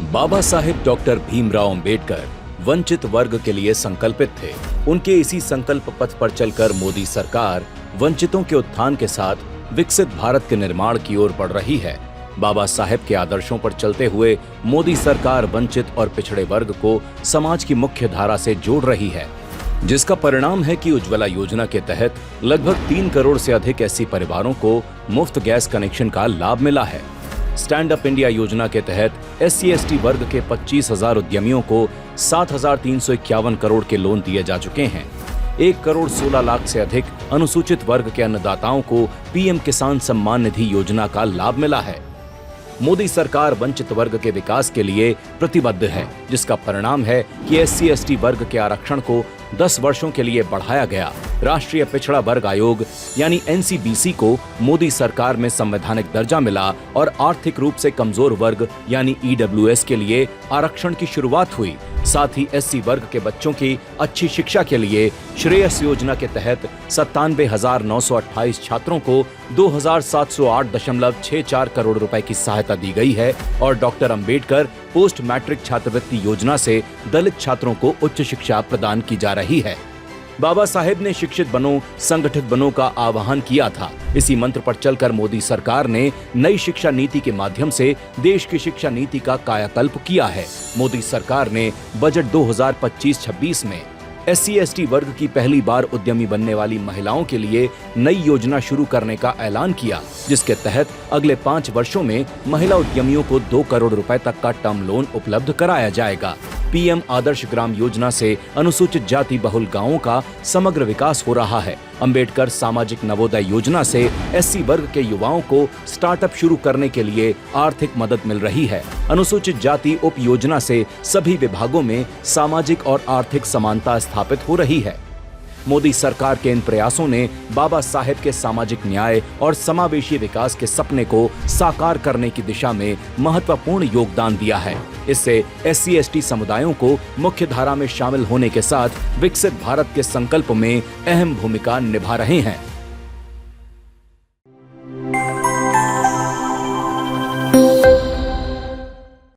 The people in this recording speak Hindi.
बाबा साहेब डॉक्टर भीमराव अंबेडकर वंचित वर्ग के लिए संकल्पित थे। उनके इसी संकल्प पथ पर चलकर मोदी सरकार वंचितों के उत्थान के साथ विकसित भारत के निर्माण की ओर बढ़ रही है। बाबा साहेब के आदर्शों पर चलते हुए मोदी सरकार वंचित और पिछड़े वर्ग को समाज की मुख्य धारा से जोड़ रही है, जिसका परिणाम है कि उज्ज्वला योजना के तहत लगभग 3 करोड़ से अधिक ऐसी परिवारों को मुफ्त गैस कनेक्शन का लाभ मिला है। स्टैंड अप इंडिया योजना के तहत SC/ST वर्ग के 25,000 उद्यमियों को 7,351 करोड़ के लोन दिए जा चुके हैं। 1 करोड़ 16 लाख से अधिक अनुसूचित वर्ग के अन्नदाताओं को PM किसान सम्मान निधि योजना का लाभ मिला है। मोदी सरकार वंचित वर्ग के विकास के लिए प्रतिबद्ध है, जिसका परिणाम है कि SC/ST वर्ग के आरक्षण को 10 वर्षों के लिए बढ़ाया गया। राष्ट्रीय पिछड़ा वर्ग आयोग यानी NCBC को मोदी सरकार में संवैधानिक दर्जा मिला और आर्थिक रूप से कमजोर वर्ग यानी EWS के लिए आरक्षण की शुरुआत हुई। साथ ही SC वर्ग के बच्चों की अच्छी शिक्षा के लिए श्रेयस योजना के तहत 97,928 छात्रों को 2,708.64 करोड़ रुपए की सहायता दी गई है और डॉक्टर अंबेडकर पोस्ट मैट्रिक छात्रवृत्ति योजना से दलित छात्रों को उच्च शिक्षा प्रदान की जा रही है। बाबा साहेब ने शिक्षित बनो, संगठित बनो का आह्वान किया था। इसी मंत्र पर चलकर मोदी सरकार ने नई शिक्षा नीति के माध्यम से देश की शिक्षा नीति का कायाकल्प किया है। मोदी सरकार ने बजट 2025-26 में SC/ST वर्ग की पहली बार उद्यमी बनने वाली महिलाओं के लिए नई योजना शुरू करने का ऐलान किया, जिसके तहत अगले 5 वर्षों में महिला उद्यमियों को 2 करोड़ रुपए तक का टर्म लोन उपलब्ध कराया जाएगा। PM आदर्श ग्राम योजना से अनुसूचित जाति बहुल गांवों का समग्र विकास हो रहा है। अंबेडकर सामाजिक नवोदय योजना से SC वर्ग के युवाओं को स्टार्टअप शुरू करने के लिए आर्थिक मदद मिल रही है। अनुसूचित जाति उप योजना से सभी विभागों में सामाजिक और आर्थिक समानता स्थापित हो रही है। मोदी सरकार के इन प्रयासों ने बाबा साहेब के सामाजिक न्याय और समावेशी विकास के सपने को साकार करने की दिशा में महत्वपूर्ण योगदान दिया है। इससे SC/ST समुदायों को मुख्य धारा में शामिल होने के साथ विकसित भारत के संकल्प में अहम भूमिका निभा रहे हैं।